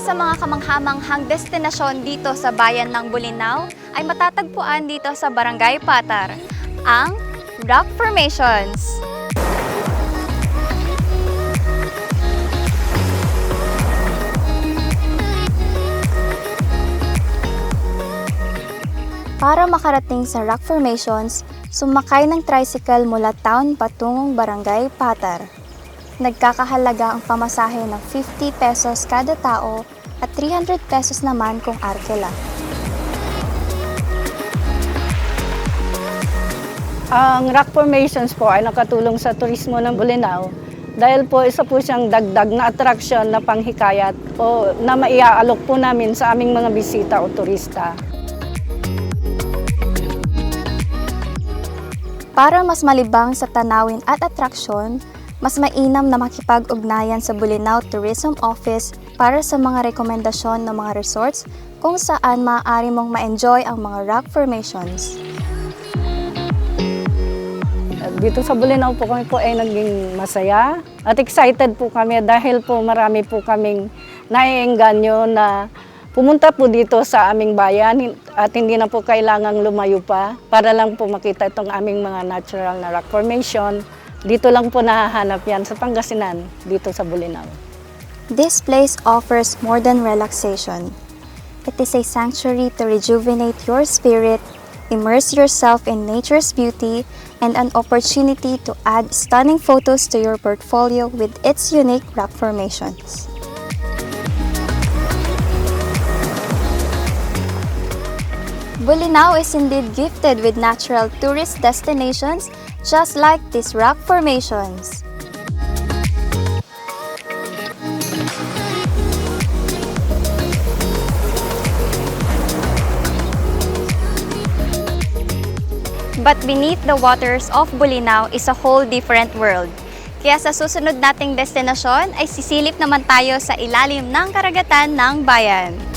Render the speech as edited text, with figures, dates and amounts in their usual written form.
sa mga kamangha-manghang destinasyon dito sa bayan ng Bolinao ay matatagpuan dito sa Barangay Patar, ang rock formations. Para makarating sa rock formations, sumakay ng tricycle mula town patungong Barangay Patar. Nagkakahalaga ang pamasahe ng 50 pesos kada tao at 300 pesos naman kung arkela. Ang rock formations po ay nakatulong sa turismo ng Bolinao dahil po isa po siyang dagdag na atraksyon na panghikayat o na maiaalok po namin sa aming mga bisita o turista. Para mas malibang sa tanawin at atraksyon, mas mainam na makipag-ugnayan sa Bolinao Tourism Office para sa mga rekomendasyon ng mga resorts kung saan maaari mong ma-enjoy ang mga rock formations. Dito sa Bolinao po kami po ay naging masaya at excited po kami dahil po marami po kaming naiengganyo na pumunta po dito sa aming bayan at hindi na po kailangang lumayo pa para lang po makita itong aming mga natural na rock formation. Dito lang po nahahanap yan sa Pangasinan, dito sa Bolinao. This place offers more than relaxation. It is a sanctuary to rejuvenate your spirit, immerse yourself in nature's beauty, and an opportunity to add stunning photos to your portfolio with its unique rock formations. Bolinao is indeed gifted with natural tourist destinations just like these rock formations. But beneath the waters of Bolinao is a whole different world. Kaya sa susunod nating destinasyon ay sisilip naman tayo sa ilalim ng karagatan ng bayan.